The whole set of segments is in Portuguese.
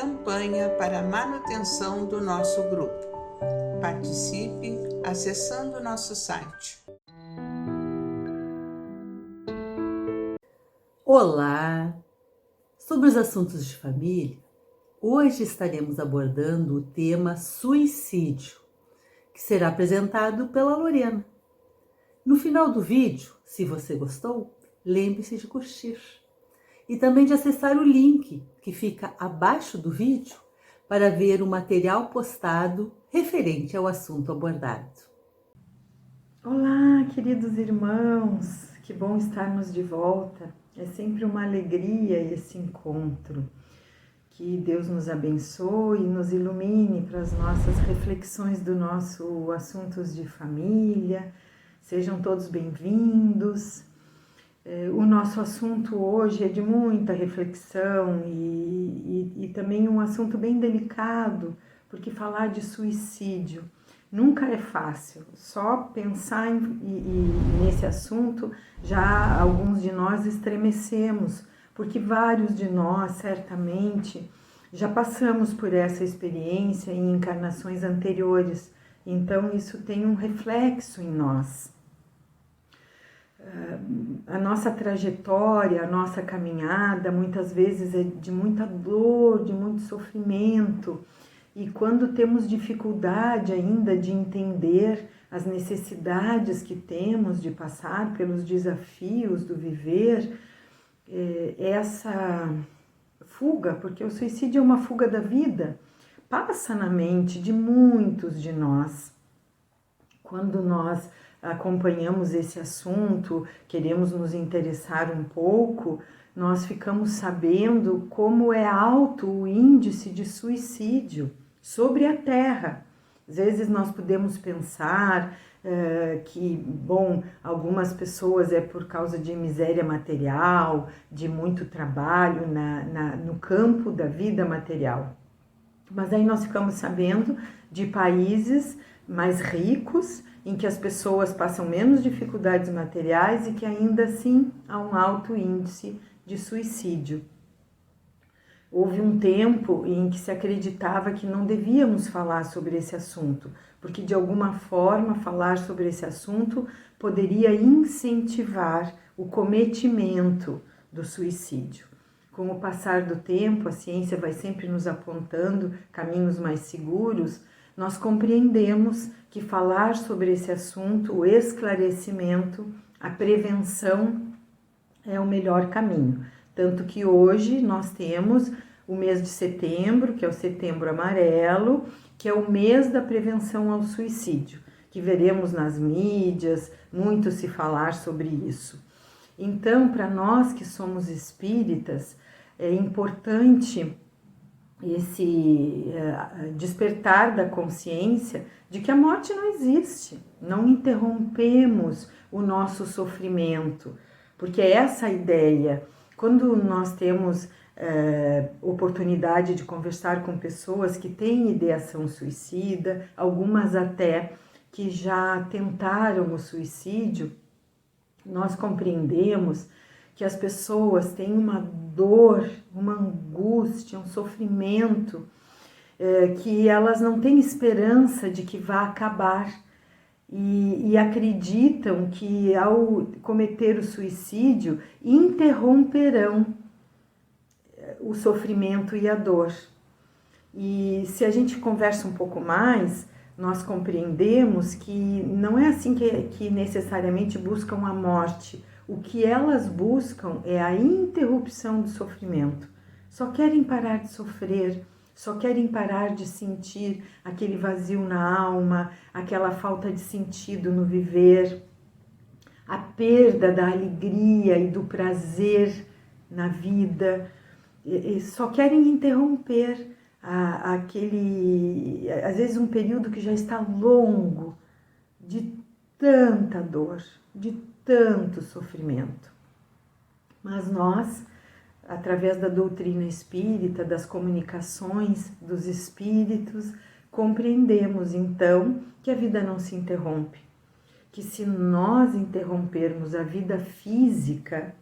campanha para a manutenção do nosso grupo. Participe acessando nosso site. Olá! Sobre os assuntos de família, hoje estaremos abordando o tema suicídio, que será apresentado pela Lorena. No final do vídeo, se você gostou, lembre-se de curtir e também de acessar o link que fica abaixo do vídeo para ver o material postado referente ao assunto abordado. Olá, queridos irmãos, que bom estarmos de volta. É sempre uma alegria esse encontro. Que Deus nos abençoe e nos ilumine para as nossas reflexões do nosso assuntos de família. Sejam todos bem-vindos. O nosso assunto hoje é de muita reflexão e também um assunto bem delicado, porque falar de suicídio nunca é fácil. Só pensar nesse assunto, já alguns de nós estremecemos, porque vários de nós, certamente, já passamos por essa experiência em encarnações anteriores. Então, isso tem um reflexo em nós. A nossa trajetória, a nossa caminhada, muitas vezes é de muita dor, de muito sofrimento. E quando temos dificuldade ainda de entender as necessidades que temos de passar pelos desafios do viver, essa fuga, porque o suicídio é uma fuga da vida, passa na mente de muitos de nós. Quando nós acompanhamos esse assunto, queremos nos interessar um pouco, nós ficamos sabendo como é alto o índice de suicídio sobre a Terra. Às vezes nós podemos pensar que, bom, algumas pessoas é por causa de miséria material, de muito trabalho no campo da vida material. Mas aí nós ficamos sabendo de países mais ricos, em que as pessoas passam menos dificuldades materiais e que ainda assim há um alto índice de suicídio. Houve um tempo em que se acreditava que não devíamos falar sobre esse assunto, porque de alguma forma falar sobre esse assunto poderia incentivar o cometimento do suicídio. Com o passar do tempo, a ciência vai sempre nos apontando caminhos mais seguros. Nós compreendemos que falar sobre esse assunto, o esclarecimento, a prevenção é o melhor caminho. Tanto que hoje nós temos o mês de setembro, que é o Setembro Amarelo, que é o mês da prevenção ao suicídio, que veremos nas mídias, muito se falar sobre isso. Então, para nós que somos espíritas, é importante esse despertar da consciência de que a morte não existe, não interrompemos o nosso sofrimento, porque é essa a ideia. Quando nós temos oportunidade de conversar com pessoas que têm ideação suicida, algumas até que já tentaram o suicídio, nós compreendemos que as pessoas têm uma dor, uma angústia, um sofrimento, que elas não têm esperança de que vá acabar e acreditam que ao cometer o suicídio interromperão o sofrimento e a dor. E se a gente conversa um pouco mais, nós compreendemos que não é assim que necessariamente buscam a morte. O que elas buscam é a interrupção do sofrimento. Só querem parar de sofrer, só querem parar de sentir aquele vazio na alma, aquela falta de sentido no viver, a perda da alegria e do prazer na vida. E só querem interromper aquele, às vezes um período que já está longo, de tanta dor, de tanto sofrimento. Mas nós, através da doutrina espírita, das comunicações dos espíritos, compreendemos então que a vida não se interrompe, que se nós interrompermos a vida física,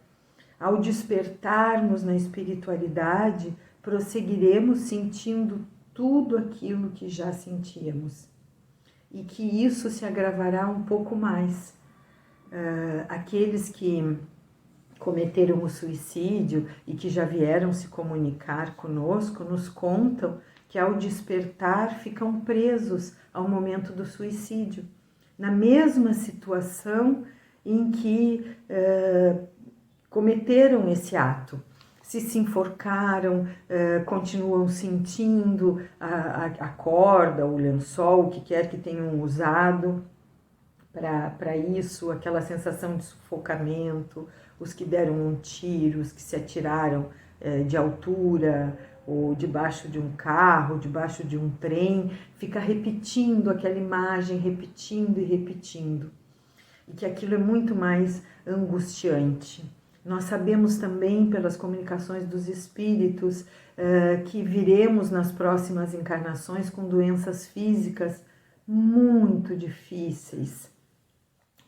ao despertarmos na espiritualidade, prosseguiremos sentindo tudo aquilo que já sentíamos. E que isso se agravará um pouco mais. Aqueles que cometeram o suicídio e que já vieram se comunicar conosco, nos contam que ao despertar ficam presos ao momento do suicídio, na mesma situação em que cometeram esse ato. Se enforcaram, continuam sentindo a corda, o lençol, o que quer que tenham usado para isso, aquela sensação de sufocamento, os que deram um tiro, os que se atiraram de altura, ou debaixo de um carro, debaixo de um trem, fica repetindo aquela imagem, repetindo e repetindo. E que aquilo é muito mais angustiante. Nós sabemos também pelas comunicações dos espíritos que viremos nas próximas encarnações com doenças físicas muito difíceis,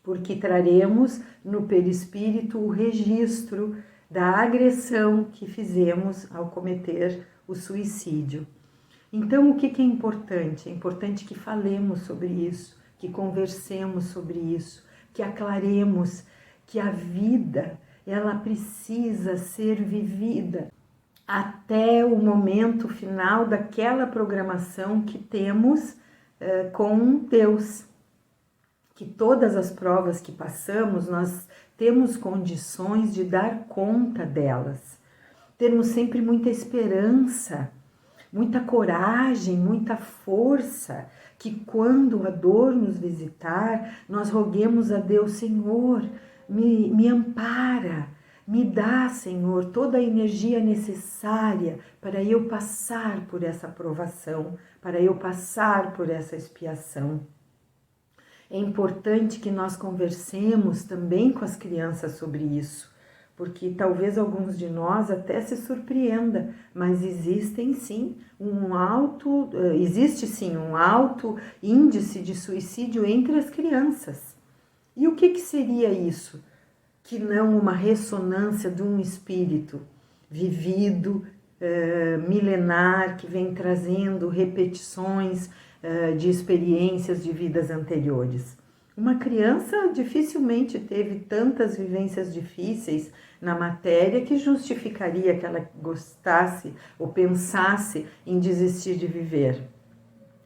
porque traremos no perispírito o registro da agressão que fizemos ao cometer o suicídio. Então, o que é importante? É importante que falemos sobre isso, que conversemos sobre isso, que aclaremos que a vida, ela precisa ser vivida até o momento final daquela programação que temos com Deus. Que todas as provas que passamos, nós temos condições de dar conta delas. Temos sempre muita esperança, muita coragem, muita força, que quando a dor nos visitar, nós roguemos a Deus: Senhor, me ampara, me dá, Senhor, toda a energia necessária para eu passar por essa provação, para eu passar por essa expiação. É importante que nós conversemos também com as crianças sobre isso, porque talvez alguns de nós até se surpreenda, mas existe sim um alto índice de suicídio entre as crianças. E o que seria isso? Que não uma ressonância de um espírito vivido, milenar, que vem trazendo repetições de experiências de vidas anteriores. Uma criança dificilmente teve tantas vivências difíceis na matéria que justificaria que ela gostasse ou pensasse em desistir de viver.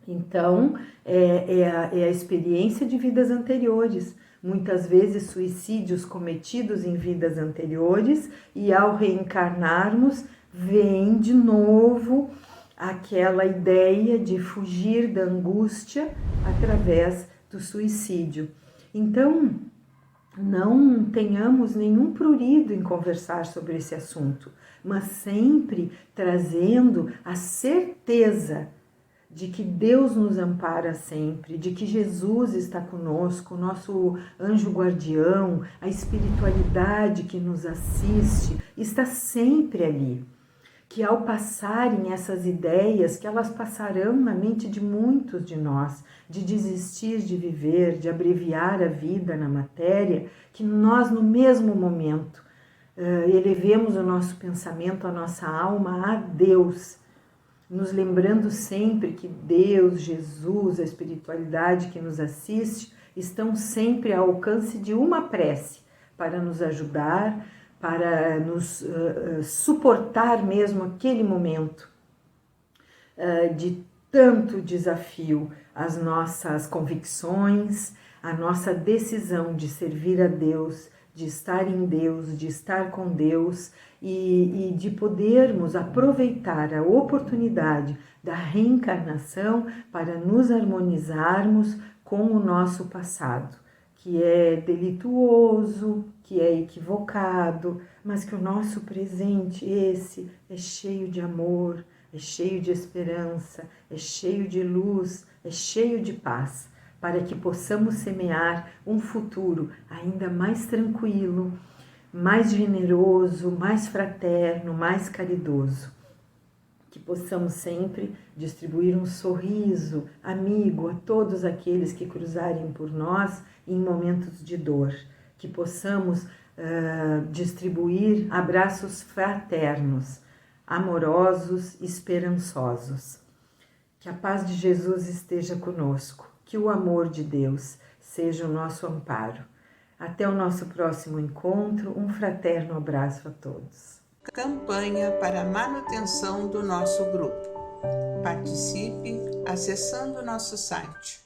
Então, é a experiência de vidas anteriores. Muitas vezes suicídios cometidos em vidas anteriores, e ao reencarnarmos, vem de novo aquela ideia de fugir da angústia através do suicídio. Então, não tenhamos nenhum prurido em conversar sobre esse assunto, mas sempre trazendo a certeza de que Deus nos ampara sempre, de que Jesus está conosco, o nosso anjo guardião, a espiritualidade que nos assiste, está sempre ali. Que ao passarem essas ideias, que elas passarão na mente de muitos de nós, de desistir de viver, de abreviar a vida na matéria, que nós no mesmo momento elevemos o nosso pensamento, a nossa alma a Deus, nos lembrando sempre que Deus, Jesus, a espiritualidade que nos assiste, estão sempre ao alcance de uma prece para nos ajudar, para nos suportar mesmo aquele momento de tanto desafio, as nossas convicções, a nossa decisão de servir a Deus, de estar em Deus, de estar com Deus e de podermos aproveitar a oportunidade da reencarnação para nos harmonizarmos com o nosso passado, que é delituoso, que é equivocado, mas que o nosso presente, esse, é cheio de amor, é cheio de esperança, é cheio de luz, é cheio de paz, para que possamos semear um futuro ainda mais tranquilo, mais generoso, mais fraterno, mais caridoso. Que possamos sempre distribuir um sorriso amigo a todos aqueles que cruzarem por nós em momentos de dor. Que possamos distribuir abraços fraternos amorosos, esperançosos. Que a paz de Jesus esteja conosco, que o amor de Deus seja o nosso amparo. Até o nosso próximo encontro, um fraterno abraço a todos. Campanha para a manutenção do nosso grupo. Participe acessando nosso site